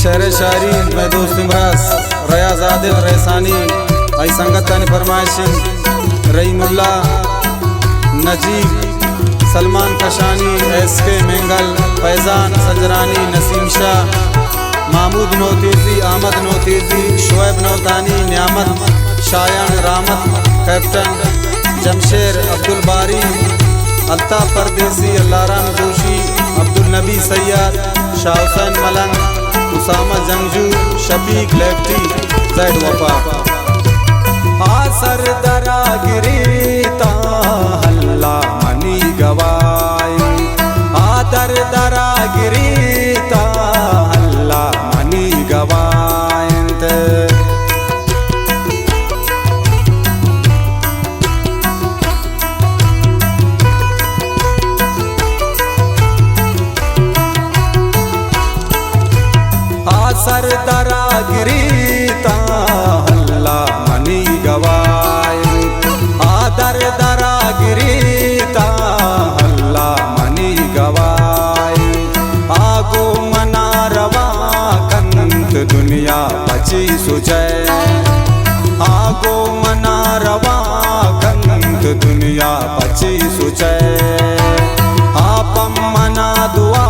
शहर शायरी मैं दोस्त इमराज रियाज आदिल रहसानी आई संगत फरमाइश रहीमुल्ला नजीब सलमान कशानी SK मेंगल फैजान सजरानी नसीम शाह महमूद नौतीजी अहमद नौतीजी शुएब नौतानी न्यामत शायान रामत कैप्टन जमशेर अब्दुल बारी अल्ताफ परदेसी अल्लाराम जोशी अब्दुल नबी सैयद शाह हुसैन मलंग उसामा जंगजू शबीक लेफ्टी जैद वफा आसर दरा गिरीता हल्ला मनी गवाई आदर दरा गिरीता हल्ला मनी गवायंत आसर दरा गिरीता हल्ला मनी गवाई आदर दरा गिरीता हल्ला मनी गवाई आगो मना रवा कंत दुनिया बची सुजय आगो मना रवा कंत दुनिया बची सुजय आपम मना दुआ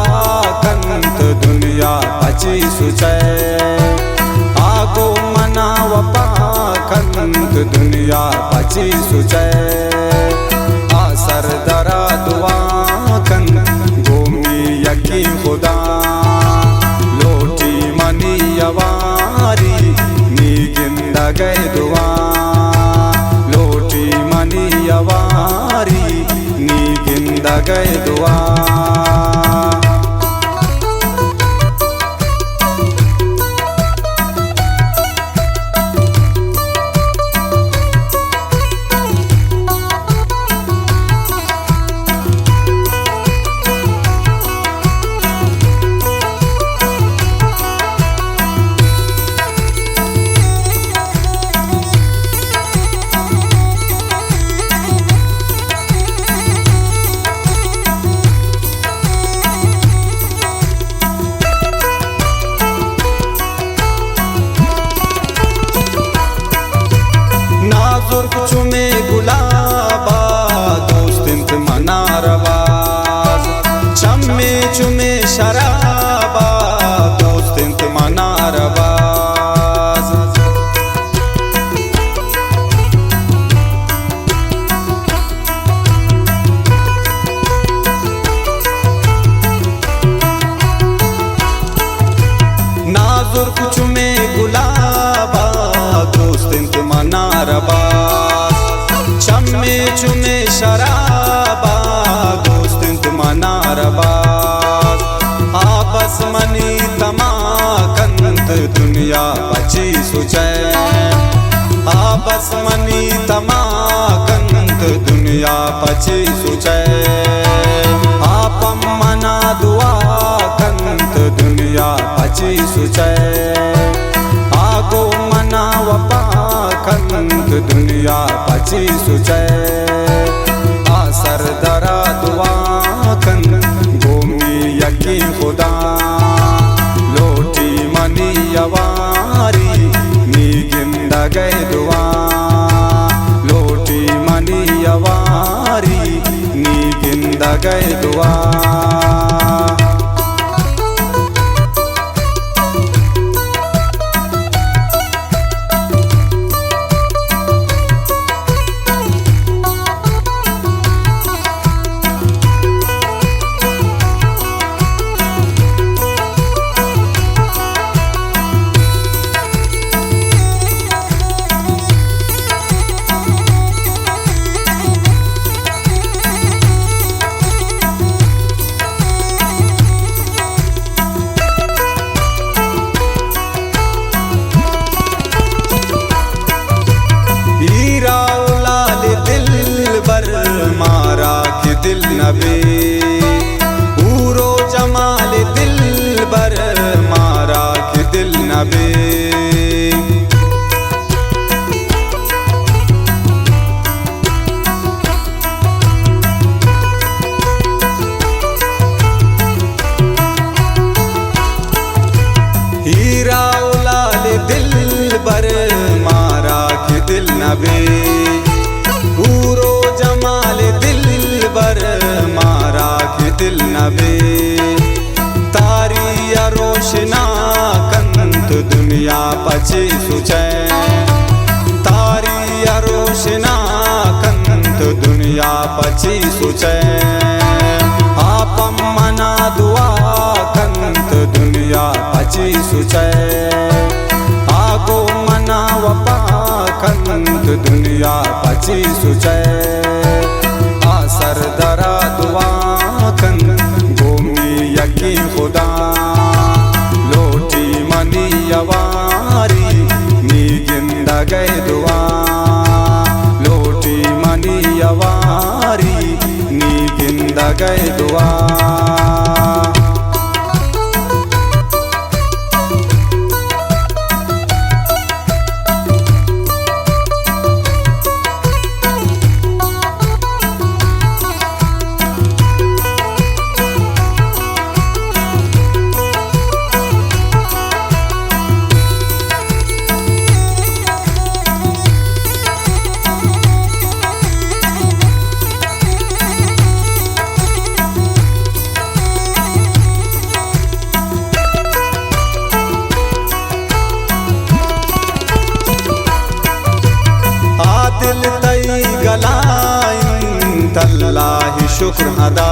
कंत दुनिया बची सुजय आगो मना वपा कंत दुनिया बची सुजय आसर दरा दुआ कंत गोमी यकी खुदा लोटी मनी यवारी नी गिंदा गए दुआ लोटी मनी यवारी नी गिंदा गए दुआ चुमे गुलाबा दोस्त इंत मना रवाज चम्मे चुमे शराबा दोस्त इंत मना रवाज नाजुर चुमे गुलाबा दोस्त इंत मना रवाज चम्मे चुमे शराबा दोस्त इंत मना रबाज आपस मनी तमा कंत दुनिया बची सुजय आपस मनी तमा कंत दुनिया बची सुजय आपम मना दुआ कंत दुनिया बची सुजय आगो मना वपा कंत दुनिया बची सुजय आसर दरा दुआ कंत गोमी यकी खुदा लोटी मनी यवारी नी गिंदा गए दुआ लोटी मनी यवारी नी गिंदा गए दुआ नबी तारी रोशना कंत दुनिया पची सुचै तारी रोशना कंत दुनिया पची सुचै आप मना दुआ कंत दुनिया पची सुचै आगो मना वपा कंत दुनिया पची सुचै आसर दरा दुआ कंत गोमी यकी खुदा लोटी मनी यवारी नी गिंद गए दुआ लोटी मनी यवारी नी गिंद गए दुआ दिल तई गलाइन तल्लाहि शुक्र अदा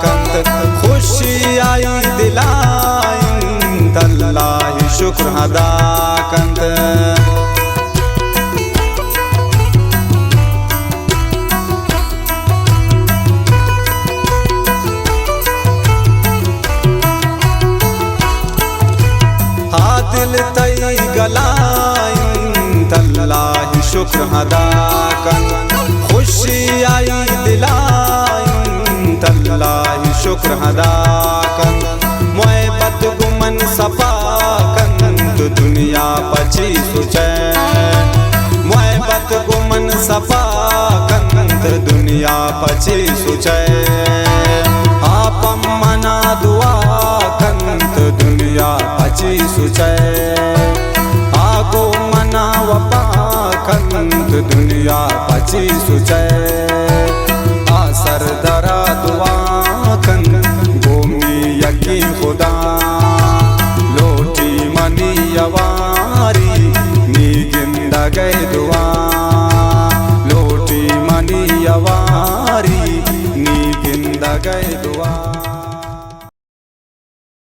कंत खुशी आई दिलाइन तल्लाहि शुक्र अदा कंत दिल तई गलाइन तल्लाहि शुक्र अदा कंत खुशी आई दिलाइन तल्लाहि शुक्र अदा कंत मोहब्बत गुमन सफा कंत दुनिया पची सुचै मोहब्बत गुमन सफा कंत दुनिया पची सुचै आप मना दुआ कंत दुनिया पची सुचै आगो मना वपा कंत दुनिया पची सुचै